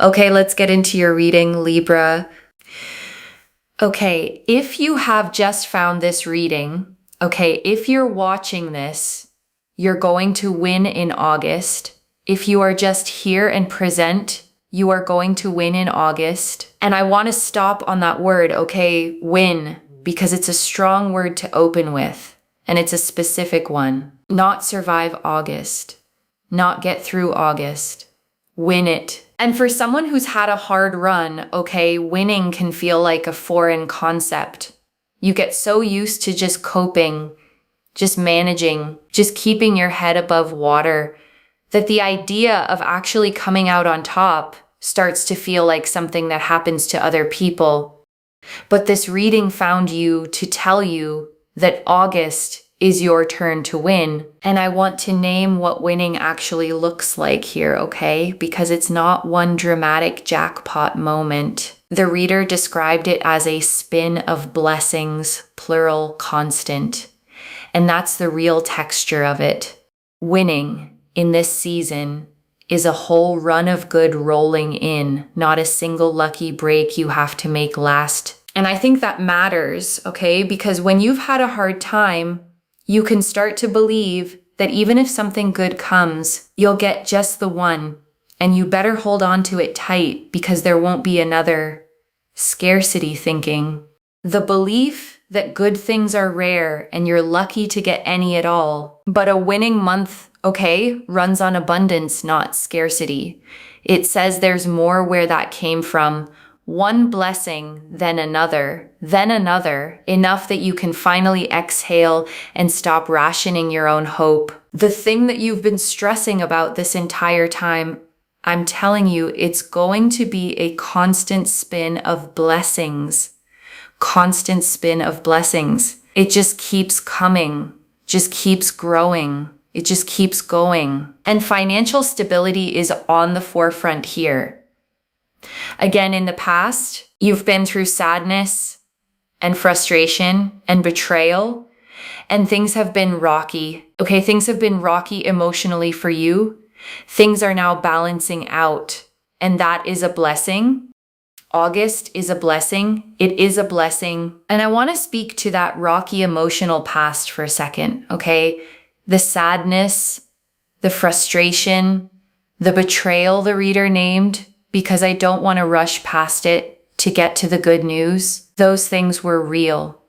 Okay, let's get into your reading, Libra. Okay, if you have just found this reading, okay, if you're watching this, you're going to win in August. If you are just here and present, you are going to win in August. And I want to stop on that word, okay, win, because it's a strong word to open with, and it's a specific one. Not survive August, not get through August, win it. And for someone who's had a hard run, okay, winning can feel like a foreign concept. You get so used to just coping, just managing, just keeping your head above water, that the idea of actually coming out on top starts to feel like something that happens to other people. But this reading found you to tell you that August is your turn to win. And I want to name what winning actually looks like here, okay? Because it's not one dramatic jackpot moment. The reader described it as a spin of blessings, plural, constant. And that's the real texture of it. Winning in this season is a whole run of good rolling in, not a single lucky break you have to make last. And I think that matters, okay? Because when you've had a hard time, you can start to believe that even if something good comes, you'll get just the one, and you better hold on to it tight because there won't be another. Scarcity thinking. The belief that good things are rare and you're lucky to get any at all. But a winning month, okay, runs on abundance, not scarcity. It says there's more where that came from. One blessing, then another, enough that you can finally exhale and stop rationing your own hope. The thing that you've been stressing about this entire time, I'm telling you, it's going to be a constant spin of blessings. Constant spin of blessings. It just keeps coming, just keeps growing. It just keeps going. And financial stability is on the forefront here. Again, in the past, you've been through sadness and frustration and betrayal, and things have been rocky. Okay, things have been rocky emotionally for you. Things are now balancing out, and that is a blessing. August is a blessing. It is a blessing. And I want to speak to that rocky emotional past for a second, okay? The sadness, the frustration, the betrayal the reader named, because I don't want to rush past it to get to the good news. Those things were real.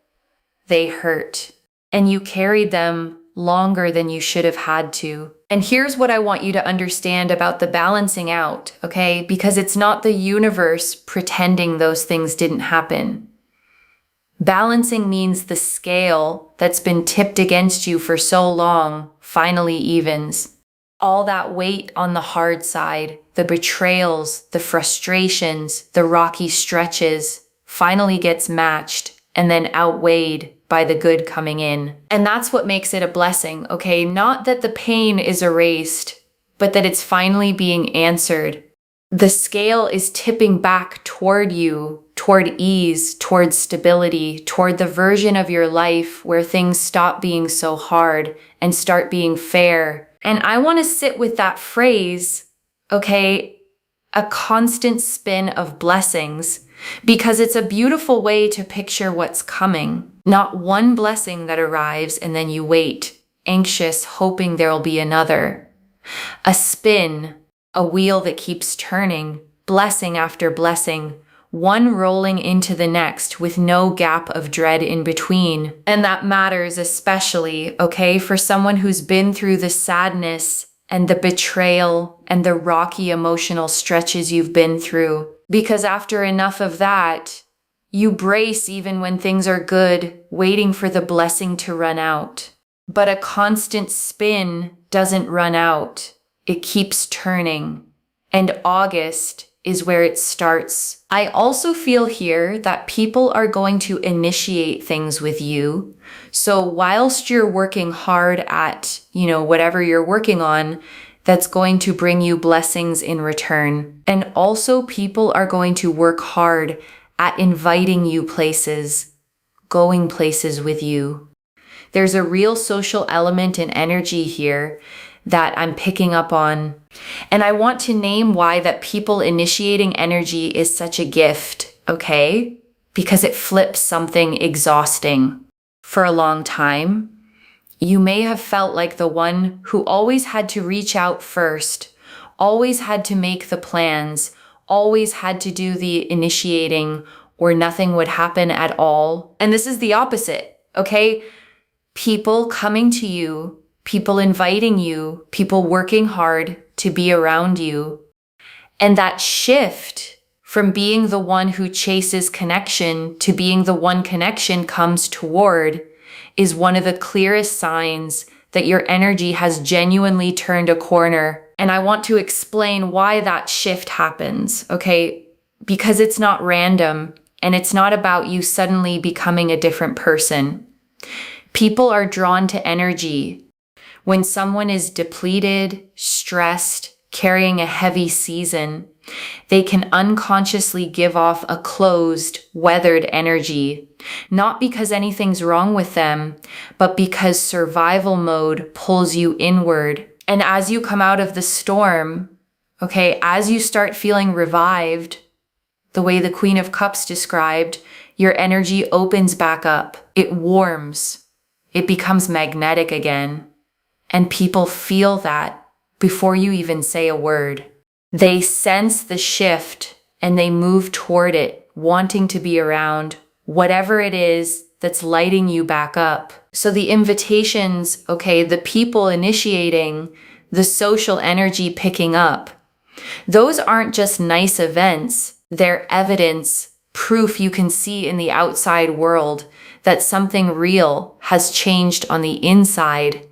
They hurt. And you carried them longer than you should have had to. And here's what I want you to understand about the balancing out, okay? Because it's not the universe pretending those things didn't happen. Balancing means the scale that's been tipped against you for so long finally evens. All that weight on the hard side, the betrayals, the frustrations, the rocky stretches, finally gets matched and then outweighed by the good coming in. And that's what makes it a blessing, okay? Not that the pain is erased, but that it's finally being answered. The scale is tipping back toward you, toward ease, toward stability, toward the version of your life where things stop being so hard and start being fair. And I want to sit with that phrase, okay, a constant spin of blessings, because it's a beautiful way to picture what's coming. Not one blessing that arrives and then you wait, anxious, hoping there'll be another. A spin, a wheel that keeps turning, blessing after blessing, one rolling into the next with no gap of dread in between. And that matters especially, okay, for someone who's been through the sadness and the betrayal and the rocky emotional stretches you've been through. Because after enough of that, you brace even when things are good, waiting for the blessing to run out. But a constant spin doesn't run out. It keeps turning. And August is where it starts. I also feel here that people are going to initiate things with you. So whilst you're working hard at, whatever you're working on, that's going to bring you blessings in return. And also people are going to work hard at inviting you places, going places with you. There's a real social element and energy here that I'm picking up on. And I want to name why that people initiating energy is such a gift, okay? Because it flips something exhausting. For a long time, you may have felt like the one who always had to reach out first, always had to make the plans, always had to do the initiating, or nothing would happen at all. And this is the opposite, okay? People coming to you, people inviting you, people working hard to be around you. And that shift from being the one who chases connection to being the one connection comes toward is one of the clearest signs that your energy has genuinely turned a corner. And I want to explain why that shift happens, okay? Because it's not random and it's not about you suddenly becoming a different person. People are drawn to energy. When someone is depleted, stressed, carrying a heavy season, they can unconsciously give off a closed, weathered energy, not because anything's wrong with them, but because survival mode pulls you inward. And as you come out of the storm, okay, as you start feeling revived, the way the Queen of Cups described, your energy opens back up. It warms. It becomes magnetic again. And people feel that before you even say a word. They sense the shift and they move toward it, wanting to be around whatever it is that's lighting you back up. So the invitations, okay, the people initiating, the social energy picking up, those aren't just nice events. They're evidence, proof you can see in the outside world that something real has changed on the inside.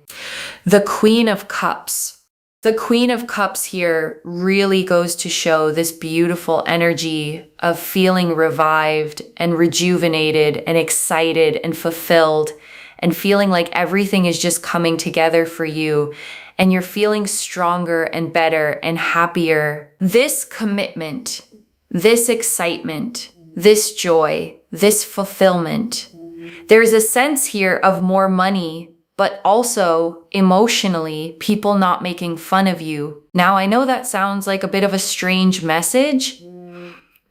The Queen of Cups. The Queen of Cups here really goes to show this beautiful energy of feeling revived and rejuvenated and excited and fulfilled and feeling like everything is just coming together for you and you're feeling stronger and better and happier. This commitment, this excitement, this joy, this fulfillment, there's a sense here of more money, but also emotionally, people not making fun of you. Now, I know that sounds like a bit of a strange message,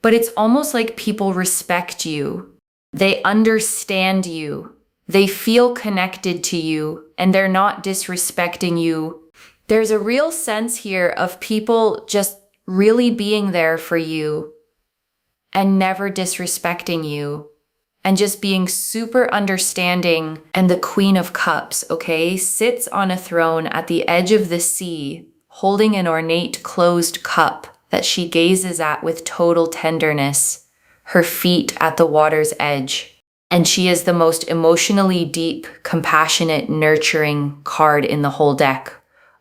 but it's almost like people respect you. They understand you. They feel connected to you, and they're not disrespecting you. There's a real sense here of people just really being there for you and never disrespecting you. And just being super understanding. And the Queen of Cups, okay, sits on a throne at the edge of the sea, holding an ornate closed cup that she gazes at with total tenderness, her feet at the water's edge. And she is the most emotionally deep, compassionate, nurturing card in the whole deck.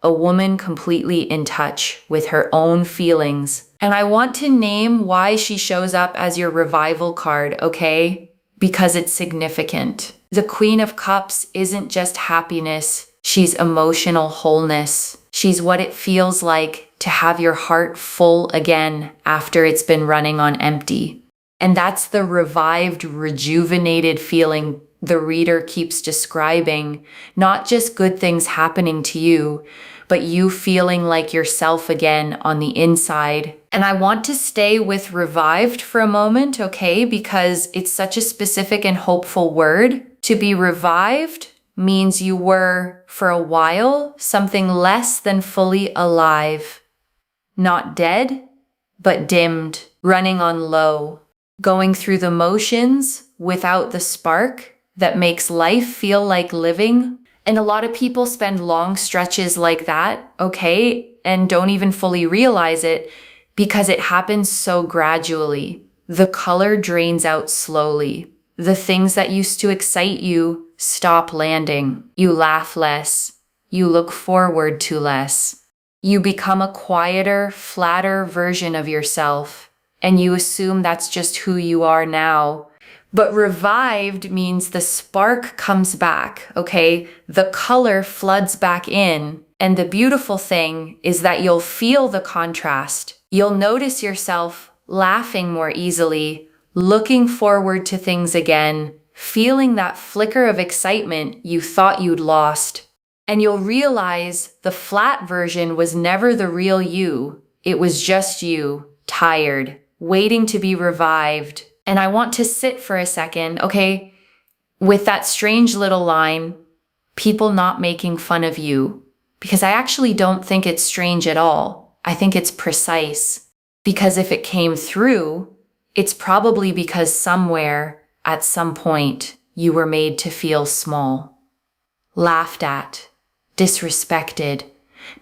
A woman completely in touch with her own feelings. And I want to name why she shows up as your revival card, okay? Because it's significant. The Queen of Cups isn't just happiness, she's emotional wholeness. She's what it feels like to have your heart full again after it's been running on empty. And that's the revived, rejuvenated feeling the reader keeps describing, not just good things happening to you, but you feeling like yourself again on the inside. And I want to stay with revived for a moment, okay? Because it's such a specific and hopeful word. To be revived means you were, for a while, something less than fully alive. Not dead, but dimmed, running on low, going through the motions without the spark that makes life feel like living. And a lot of people spend long stretches like that, okay, and don't even fully realize it because it happens so gradually. The color drains out slowly. The things that used to excite you stop landing. You laugh less. You look forward to less. You become a quieter, flatter version of yourself, and you assume that's just who you are now. But revived means the spark comes back, okay? The color floods back in. And the beautiful thing is that you'll feel the contrast. You'll notice yourself laughing more easily, looking forward to things again, feeling that flicker of excitement you thought you'd lost. And you'll realize the flat version was never the real you. It was just you, tired, waiting to be revived. And I want to sit for a second, okay, with that strange little line, people not making fun of you. Because I actually don't think it's strange at all. I think it's precise. Because if it came through, it's probably because somewhere, at some point, you were made to feel small, laughed at, disrespected,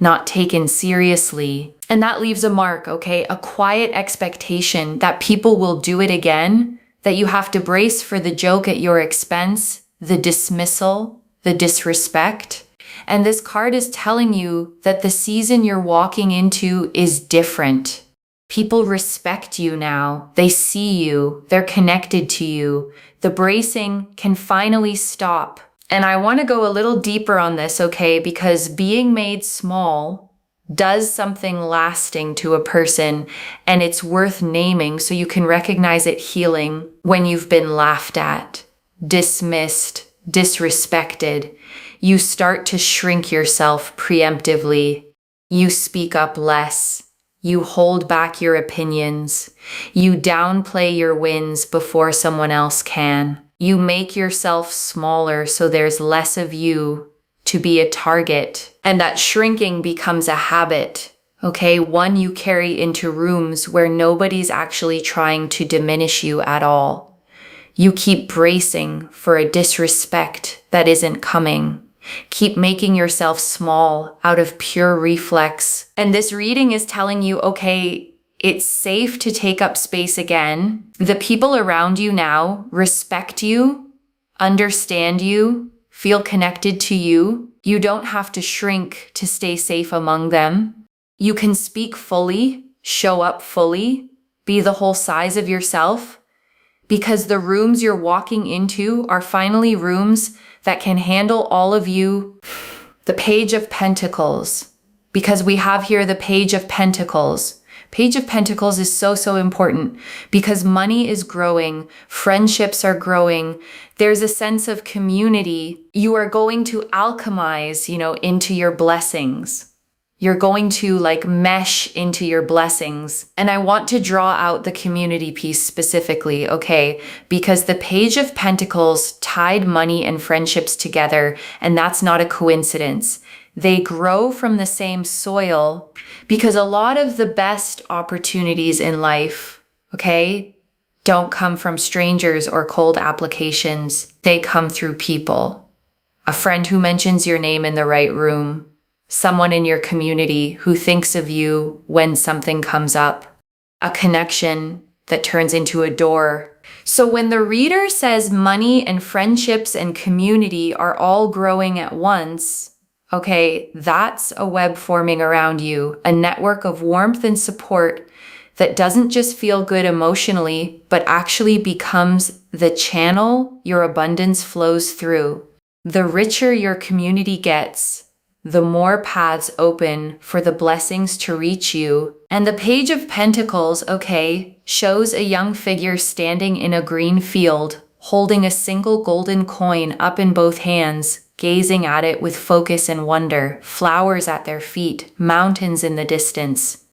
not taken seriously. And that leaves a mark, okay? A quiet expectation that people will do it again, that you have to brace for the joke at your expense, the dismissal, the disrespect. And this card is telling you that the season you're walking into is different. People respect you now. They see you. They're connected to you. The bracing can finally stop. And I want to go a little deeper on this, okay? Because being made small does something lasting to a person, and it's worth naming so you can recognize it healing when you've been laughed at, dismissed, disrespected. You start to shrink yourself preemptively. You speak up less. You hold back your opinions. You downplay your wins before someone else can. You make yourself smaller so there's less of you to be a target. And that shrinking becomes a habit, okay? One you carry into rooms where nobody's actually trying to diminish you at all. You keep bracing for a disrespect that isn't coming. Keep making yourself small out of pure reflex. And this reading is telling you, okay, it's safe to take up space again. The people around you now respect you, understand you, feel connected to you. You don't have to shrink to stay safe among them. You can speak fully, show up fully, be the whole size of yourself, because the rooms you're walking into are finally rooms that can handle all of you. The Page of Pentacles, because we have here the Page of Pentacles. Page of Pentacles is so important because money is growing, friendships are growing, there's a sense of community. You are going to alchemize, into your blessings. You're going to mesh into your blessings. And I want to draw out the community piece specifically, okay? Because the Page of Pentacles tied money and friendships together, and that's not a coincidence. They grow from the same soil because a lot of the best opportunities in life, okay, don't come from strangers or cold applications. They come through people. A friend who mentions your name in the right room. Someone in your community who thinks of you when something comes up. A connection that turns into a door. So when the reader says money and friendships and community are all growing at once, okay, that's a web forming around you, a network of warmth and support that doesn't just feel good emotionally, but actually becomes the channel your abundance flows through. The richer your community gets, the more paths open for the blessings to reach you. And the Page of Pentacles, okay, shows a young figure standing in a green field, holding a single golden coin up in both hands, gazing at it with focus and wonder, flowers at their feet, mountains in the distance.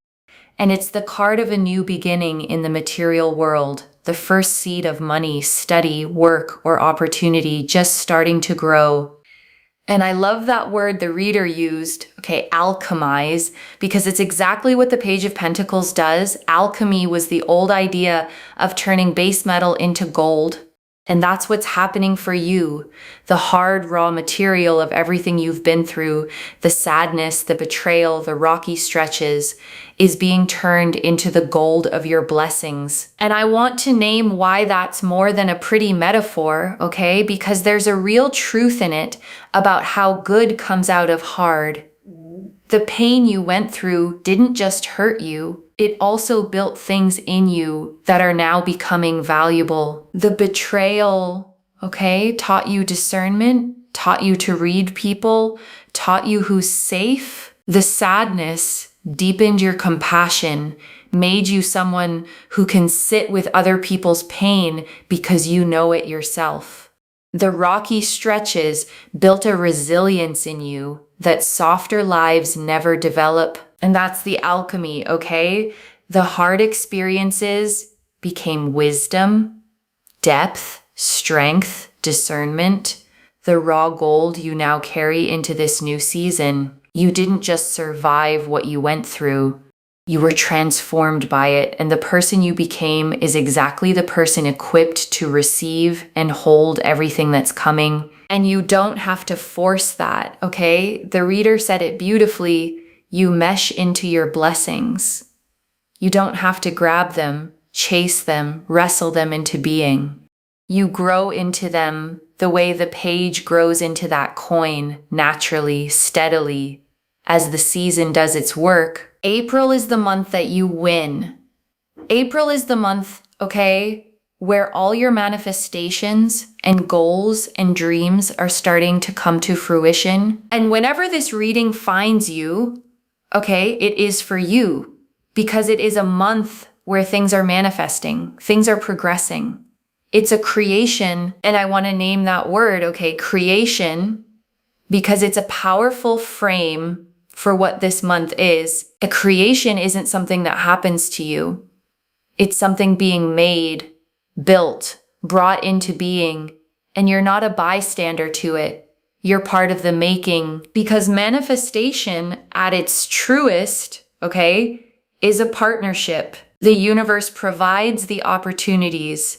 And it's the card of a new beginning in the material world, the first seed of money, study, work, or opportunity just starting to grow. And I love that word the reader used, okay, alchemize, because it's exactly what the Page of Pentacles does. Alchemy was the old idea of turning base metal into gold. And that's what's happening for you. The hard, raw material of everything you've been through, the sadness, the betrayal, the rocky stretches, is being turned into the gold of your blessings. And I want to name why that's more than a pretty metaphor, okay? Because there's a real truth in it about how good comes out of hard. The pain you went through didn't just hurt you. It also built things in you that are now becoming valuable. The betrayal, okay, taught you discernment, taught you to read people, taught you who's safe. The sadness deepened your compassion, made you someone who can sit with other people's pain because you know it yourself. The rocky stretches built a resilience in you that softer lives never develop. And that's the alchemy, okay? The hard experiences became wisdom, depth, strength, discernment, the raw gold you now carry into this new season. You didn't just survive what you went through. You were transformed by it, and the person you became is exactly the person equipped to receive and hold everything that's coming. And you don't have to force that, okay? The reader said it beautifully. You mesh into your blessings. You don't have to grab them, chase them, wrestle them into being. You grow into them the way the page grows into that coin, naturally, steadily, as the season does its work. April is the month that you win. April is the month, okay, where all your manifestations and goals and dreams are starting to come to fruition. And whenever this reading finds you, okay, it is for you because it is a month where things are manifesting, things are progressing. It's a creation, and I want to name that word, okay, creation, because it's a powerful frame for what this month is. A creation isn't something that happens to you. It's something being made, built, brought into being, and you're not a bystander to it. You're part of the making, because manifestation at its truest, okay, is a partnership. The universe provides the opportunities,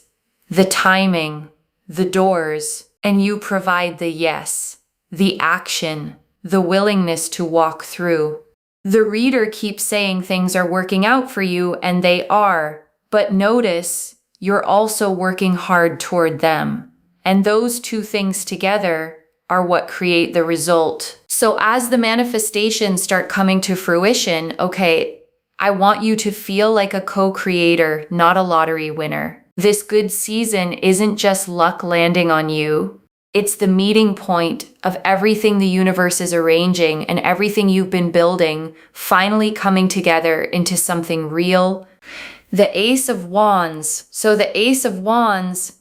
the timing, the doors, and you provide the yes, the action, the willingness to walk through. The reader keeps saying things are working out for you, and they are, but notice you're also working hard toward them. And those two things together are what create the result. So as the manifestations start coming to fruition, okay, I want you to feel like a co-creator, not a lottery winner. This good season isn't just luck landing on you. It's the meeting point of everything the universe is arranging and everything you've been building finally coming together into something real. The Ace of Wands. So the Ace of Wands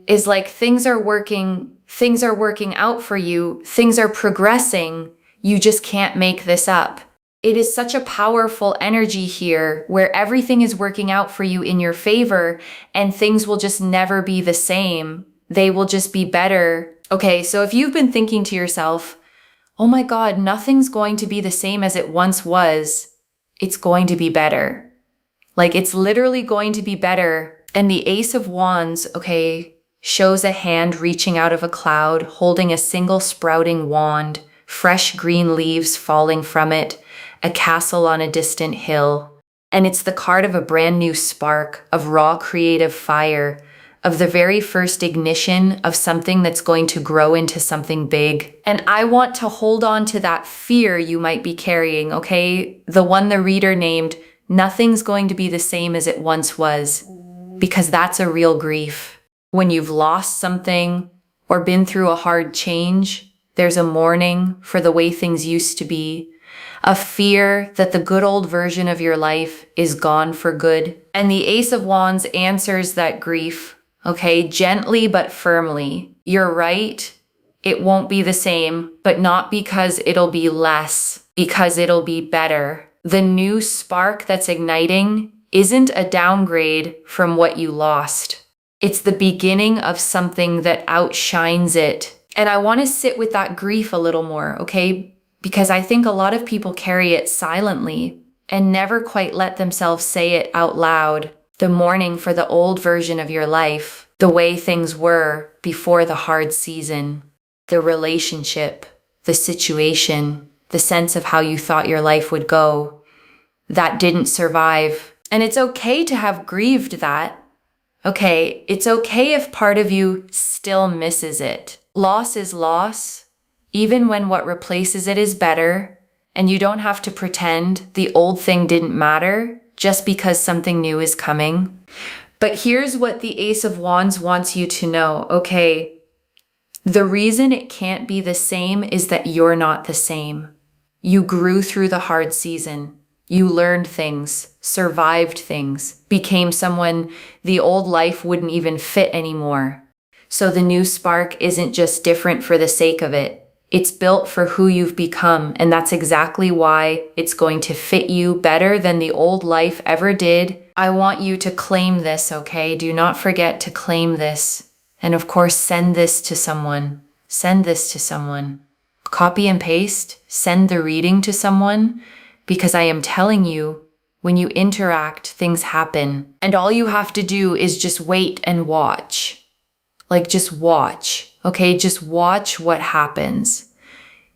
is like things are working out for you. Things are progressing. You just can't make this up. It is such a powerful energy here where everything is working out for you in your favor and things will just never be the same. They will just be better. Okay, so if you've been thinking to yourself, oh my God, nothing's going to be the same as it once was, it's going to be better. Like it's literally going to be better. And the Ace of Wands, okay, shows a hand reaching out of a cloud, holding a single sprouting wand, fresh green leaves falling from it, a castle on a distant hill. And it's the card of a brand new spark, of raw creative fire, of the very first ignition of something that's going to grow into something big. And I want to hold on to that fear you might be carrying, okay? The one the reader named, nothing's going to be the same as it once was, because that's a real grief. When you've lost something or been through a hard change, there's a mourning for the way things used to be, a fear that the good old version of your life is gone for good. And the Ace of Wands answers that grief, okay, gently but firmly. You're right, it won't be the same, but not because it'll be less, because it'll be better. The new spark that's igniting isn't a downgrade from what you lost. It's the beginning of something that outshines it. And I want to sit with that grief a little more, okay? Because I think a lot of people carry it silently and never quite let themselves say it out loud. The mourning for the old version of your life, the way things were before the hard season, the relationship, the situation, the sense of how you thought your life would go, that didn't survive. And it's okay to have grieved that. Okay, it's okay if part of you still misses it. Loss is loss. Even when what replaces it is better, and you don't have to pretend the old thing didn't matter just because something new is coming. But here's what the Ace of Wands wants you to know, okay? The reason it can't be the same is that you're not the same. You grew through the hard season. You learned things, survived things, became someone the old life wouldn't even fit anymore. So the new spark isn't just different for the sake of it. It's built for who you've become, and that's exactly why it's going to fit you better than the old life ever did. I want you to claim this, okay? Do not forget to claim this. And of course, send this to someone. Send this to someone. Copy and paste, send the reading to someone, because I am telling you, when you interact, things happen. And all you have to do is just wait and watch. Like, just watch, okay? Just watch what happens.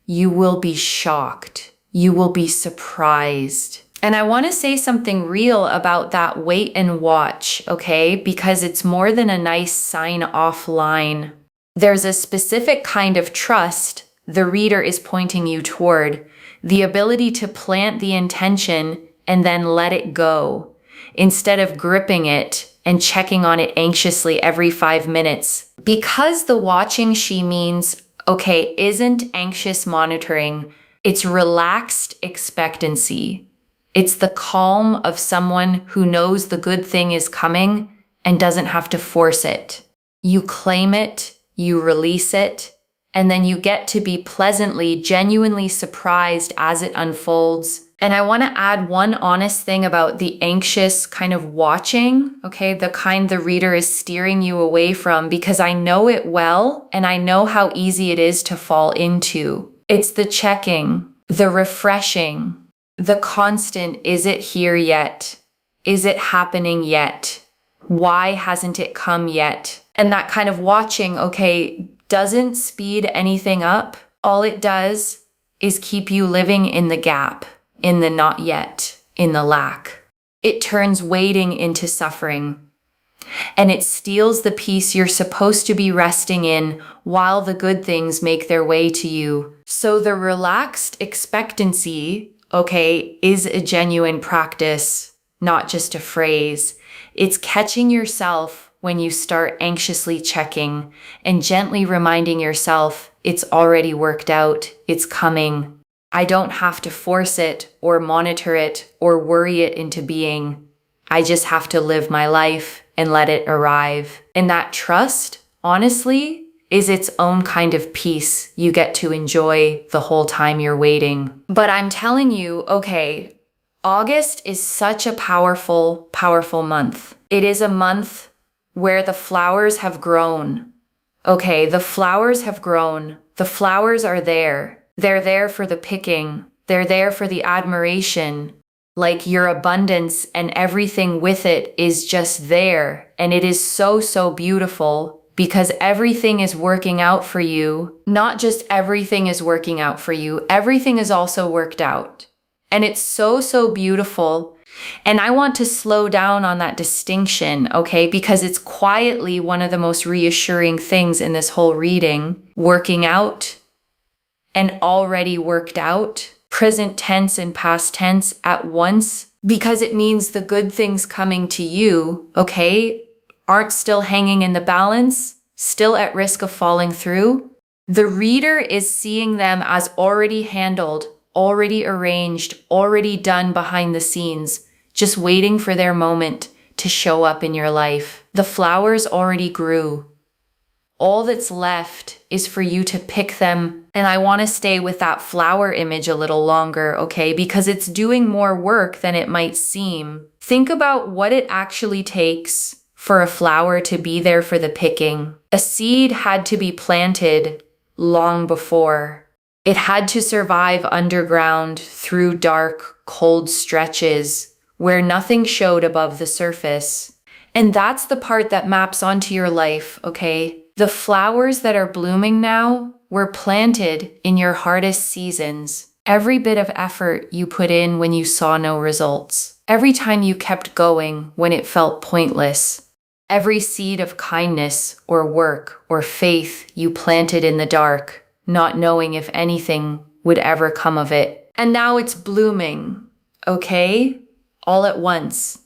You will be shocked. You will be surprised. And I want to say something real about that wait and watch, okay? Because it's more than a nice sign-off line. There's a specific kind of trust the reader is pointing you toward. The ability to plant the intention and then let it go, instead of gripping it and checking on it anxiously every 5 minutes. Because the watching she means, okay, isn't anxious monitoring, it's relaxed expectancy. It's the calm of someone who knows the good thing is coming and doesn't have to force it. You claim it, you release it, and then you get to be pleasantly, genuinely surprised as it unfolds. And I want to add one honest thing about the anxious kind of watching, okay? The kind the reader is steering you away from, because I know it well, and I know how easy it is to fall into. It's the checking, the refreshing, the constant, is it here yet? Is it happening yet? Why hasn't it come yet? And that kind of watching, okay, doesn't speed anything up. All it does is keep you living in the gap, in the not yet, in the lack. It turns waiting into suffering. And it steals the peace you're supposed to be resting in while the good things make their way to you. So the relaxed expectancy, okay, is a genuine practice, not just a phrase. It's catching yourself when you start anxiously checking and gently reminding yourself it's already worked out, it's coming. I don't have to force it or monitor it or worry it into being. I just have to live my life and let it arrive. And that trust, honestly, is its own kind of peace you get to enjoy the whole time you're waiting. But I'm telling you, okay, August is such a powerful, powerful month. It is a month where the flowers have grown. Okay, the flowers have grown. The flowers are there. They're there for the picking. They're there for the admiration. Like, your abundance and everything with it is just there. And it is so, so beautiful because everything is working out for you. Not just everything is working out for you. Everything is also worked out. And it's so, so beautiful. And I want to slow down on that distinction, okay? Because it's quietly one of the most reassuring things in this whole reading. Working out and already worked out, present tense and past tense at once, because it means the good things coming to you, okay, aren't still hanging in the balance, still at risk of falling through. The reader is seeing them as already handled, already arranged, already done behind the scenes, just waiting for their moment to show up in your life. The flowers already grew. All that's left is for you to pick them. And I want to stay with that flower image a little longer, okay? Because it's doing more work than it might seem. Think about what it actually takes for a flower to be there for the picking. A seed had to be planted long before. It had to survive underground through dark, cold stretches where nothing showed above the surface. And that's the part that maps onto your life, okay? The flowers that are blooming now were planted in your hardest seasons. Every bit of effort you put in when you saw no results. Every time you kept going when it felt pointless. Every seed of kindness or work or faith you planted in the dark, not knowing if anything would ever come of it. And now it's blooming, okay? All at once.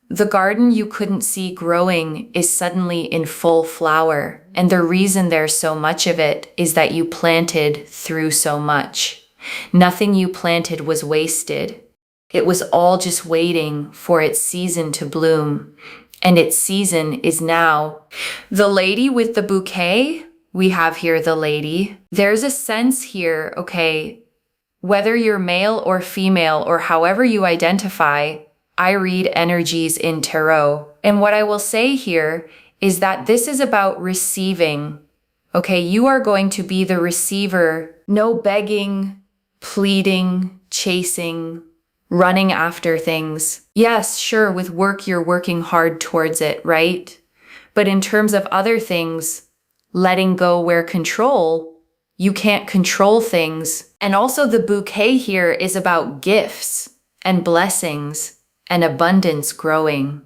The garden you couldn't see growing is suddenly in full flower. And the reason there's so much of it is that you planted through so much. Nothing you planted was wasted. It was all just waiting for its season to bloom. and its season is now. The lady with the bouquet, we have here the lady. There's a sense here, okay, whether you're male or female or however you identify, I read energies in tarot. And what I will say here is that this is about receiving. Okay, you are going to be the receiver. No begging, pleading, chasing, running after things. Yes, sure, with work, you're working hard towards it, right? But in terms of other things, letting go where control, you can't control things. And also the bouquet here is about gifts and blessings and abundance growing.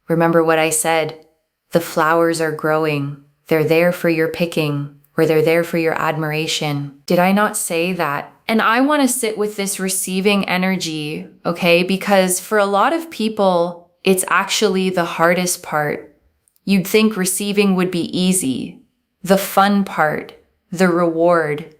Remember what I said? The flowers are growing. They're there for your picking, or they're there for your admiration. Did I not say that? And I want to sit with this receiving energy, okay? Because for a lot of people, it's actually the hardest part. You'd think receiving would be easy, the fun part, the reward.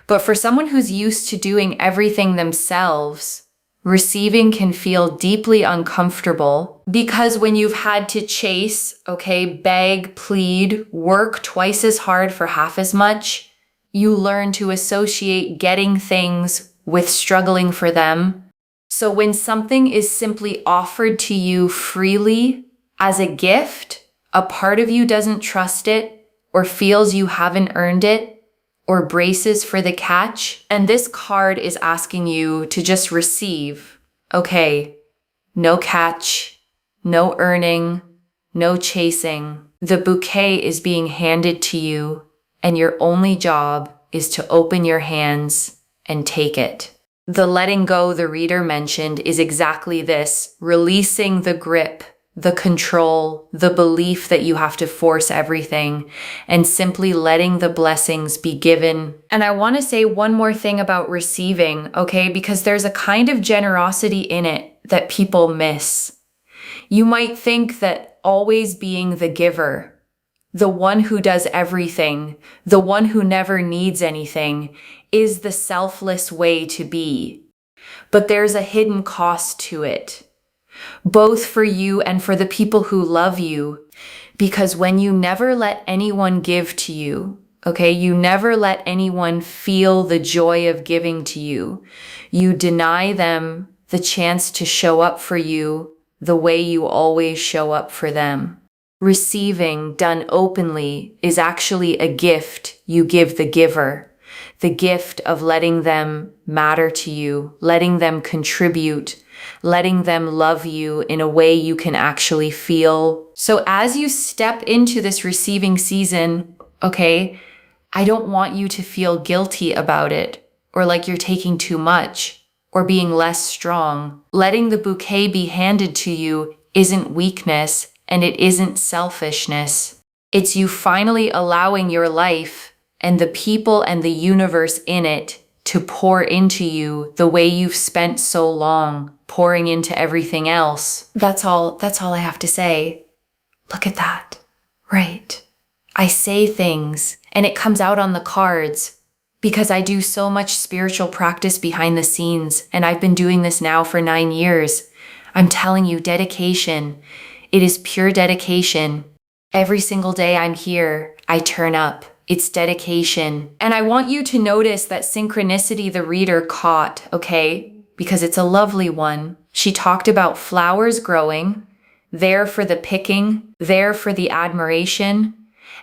But for someone who's used to doing everything themselves, receiving can feel deeply uncomfortable because when you've had to chase, okay, beg, plead, work twice as hard for half as much, you learn to associate getting things with struggling for them. So when something is simply offered to you freely as a gift, a part of you doesn't trust it or feels you haven't earned it or braces for the catch. And this card is asking you to just receive. Okay, no catch, no earning, no chasing. The bouquet is being handed to you, and your only job is to open your hands and take it. The letting go the reader mentioned is exactly this, releasing the grip, the control, the belief that you have to force everything, and simply letting the blessings be given. And I want to say one more thing about receiving, okay? Because there's a kind of generosity in it that people miss. You might think that always being the giver, the one who does everything, the one who never needs anything, is the selfless way to be. But there's a hidden cost to it, both for you and for the people who love you. Because when you never let anyone give to you, okay, you never let anyone feel the joy of giving to you, you deny them the chance to show up for you the way you always show up for them. Receiving done openly is actually a gift you give the giver, the gift of letting them matter to you, letting them contribute, letting them love you in a way you can actually feel. So as you step into this receiving season, okay, I don't want you to feel guilty about it or like you're taking too much or being less strong. Letting the bouquet be handed to you isn't weakness and it isn't selfishness. It's you finally allowing your life and the people and the universe in it to pour into you the way you've spent so long pouring into everything else. That's all I have to say. Look at that. Right. I say things and it comes out on the cards because I do so much spiritual practice behind the scenes, and I've been doing this now for 9 years. I'm telling you, dedication. It is pure dedication. Every single day I'm here, I turn up. It's dedication. And I want you to notice that synchronicity the reader caught, okay? Because it's a lovely one. She talked about flowers growing, there for the picking, there for the admiration.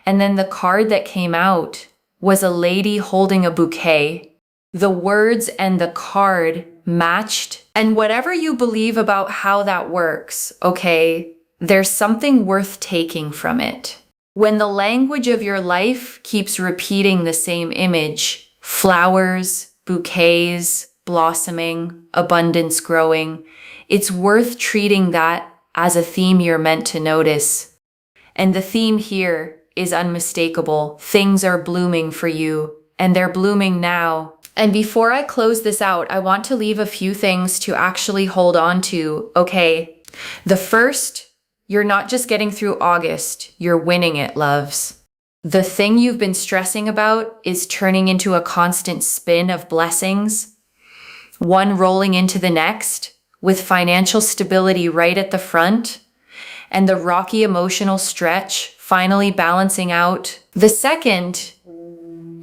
And then the card that came out was a lady holding a bouquet. The words and the card matched. And whatever you believe about how that works, okay, there's something worth taking from it. When the language of your life keeps repeating the same image, flowers, bouquets, blossoming, abundance growing, it's worth treating that as a theme you're meant to notice. And the theme here is unmistakable. Things are blooming for you, and they're blooming now. And before I close this out, I want to leave a few things to actually hold on to, okay? The first, you're not just getting through August, you're winning it, loves. The thing you've been stressing about is turning into a constant spin of blessings, one rolling into the next, with financial stability right at the front. and the rocky emotional stretch finally balancing out. The second,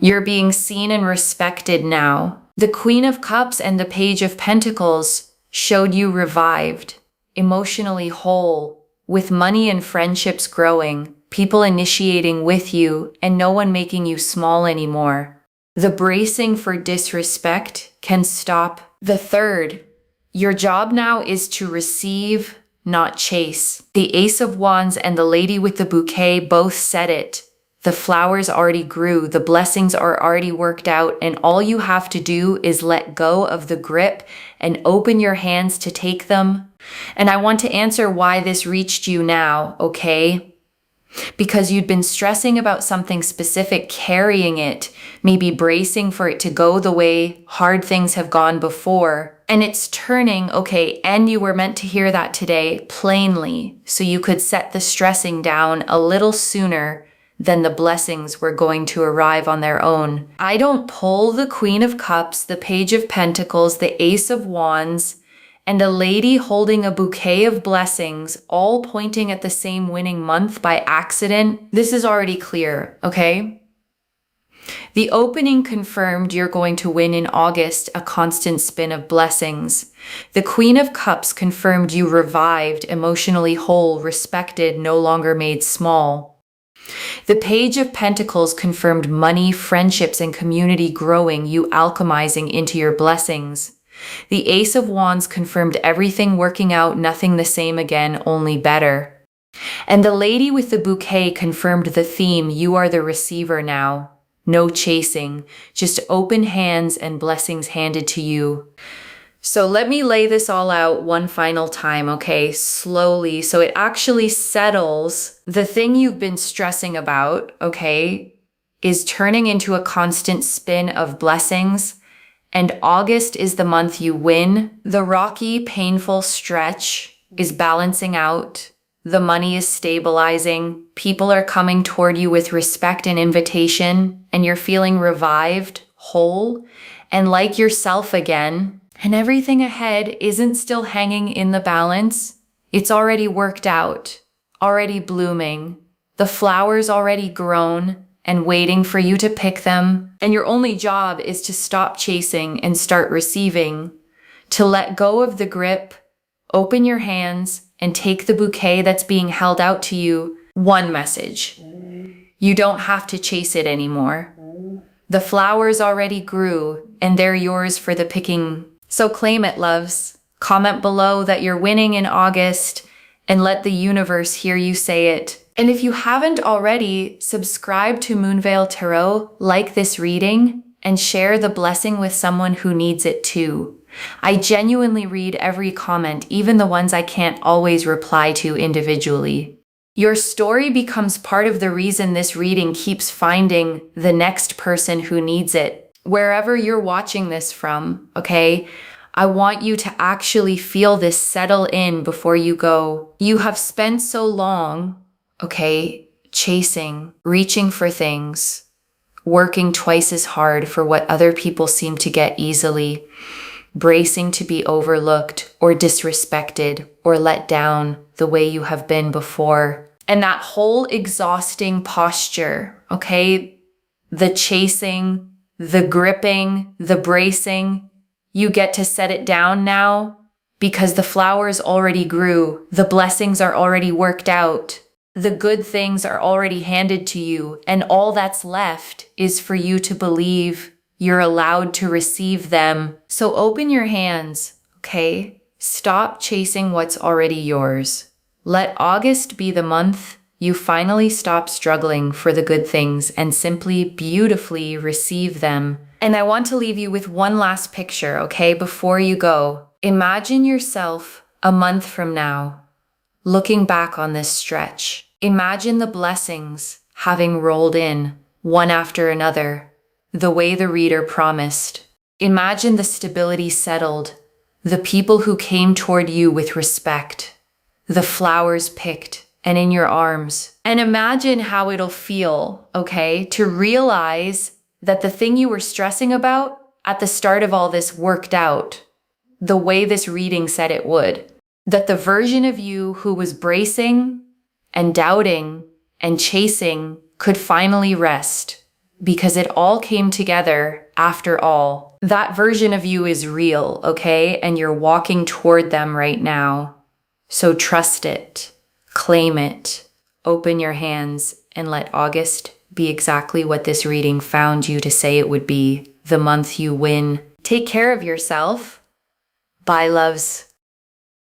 you're being seen and respected now. The Queen of Cups and the Page of Pentacles showed you revived, emotionally whole, with money and friendships growing, people initiating with you, and no one making you small anymore. The bracing for disrespect can stop. The third, your job now is to receive, not chase. The Ace of Wands and the Lady with the Bouquet both said it. The flowers already grew, the blessings are already worked out, and all you have to do is let go of the grip and open your hands to take them. And I want to answer why this reached you now, okay? Because you'd been stressing about something specific, carrying it, maybe bracing for it to go the way hard things have gone before. And it's turning, okay, and you were meant to hear that today plainly, so you could set the stressing down a little sooner than the blessings were going to arrive on their own. I don't pull the Queen of Cups, the Page of Pentacles, the Ace of Wands, and a lady holding a bouquet of blessings, all pointing at the same winning month by accident. This is already clear, okay? The opening confirmed you're going to win in August a constant spin of blessings. The Queen of Cups confirmed you revived, emotionally whole, respected, no longer made small. The Page of Pentacles confirmed money, friendships, and community growing, you alchemizing into your blessings. The Ace of Wands confirmed everything working out, nothing the same again, only better. And the Lady with the Bouquet confirmed the theme, you are the receiver now. No chasing, just open hands and blessings handed to you. So let me lay this all out one final time, okay, slowly, so it actually settles. The thing you've been stressing about, okay, is turning into a constant spin of blessings, and August is the month you win. The rocky, painful stretch is balancing out. The money is stabilizing. People are coming toward you with respect and invitation, and you're feeling revived, whole, and like yourself again. And everything ahead isn't still hanging in the balance. It's already worked out, already blooming. The flowers already grown and waiting for you to pick them. And your only job is to stop chasing and start receiving, to let go of the grip, open your hands, and take the bouquet that's being held out to you. One message. You don't have to chase it anymore. The flowers already grew, and they're yours for the picking. So claim it, loves. Comment below that you're winning in August and let the universe hear you say it. And if you haven't already, subscribe to Moonveil Tarot, like this reading, and share the blessing with someone who needs it too. I genuinely read every comment, even the ones I can't always reply to individually. Your story becomes part of the reason this reading keeps finding the next person who needs it. Wherever you're watching this from, okay, I want you to actually feel this settle in before you go. You have spent so long, okay, chasing, reaching for things, working twice as hard for what other people seem to get easily, bracing to be overlooked or disrespected or let down the way you have been before. And that whole exhausting posture, okay, the chasing, the gripping, the bracing, you get to set it down now because the flowers already grew, the blessings are already worked out, the good things are already handed to you, and all that's left is for you to believe you're allowed to receive them. So open your hands, okay? Stop chasing what's already yours. Let August be the month you finally stop struggling for the good things and simply beautifully receive them. And I want to leave you with one last picture, okay, before you go. Imagine yourself a month from now, looking back on this stretch. Imagine the blessings having rolled in, one after another, the way the reader promised. Imagine the stability settled, the people who came toward you with respect, the flowers picked, and in your arms. And imagine how it'll feel, okay, to realize that the thing you were stressing about at the start of all this worked out the way this reading said it would. that the version of you who was bracing and doubting and chasing could finally rest, because it all came together after all. That version of you is real, okay? And you're walking toward them right now. So trust it, claim it, open your hands, and let August be exactly what this reading found you to say it would be, the month you win. Take care of yourself. Bye, loves.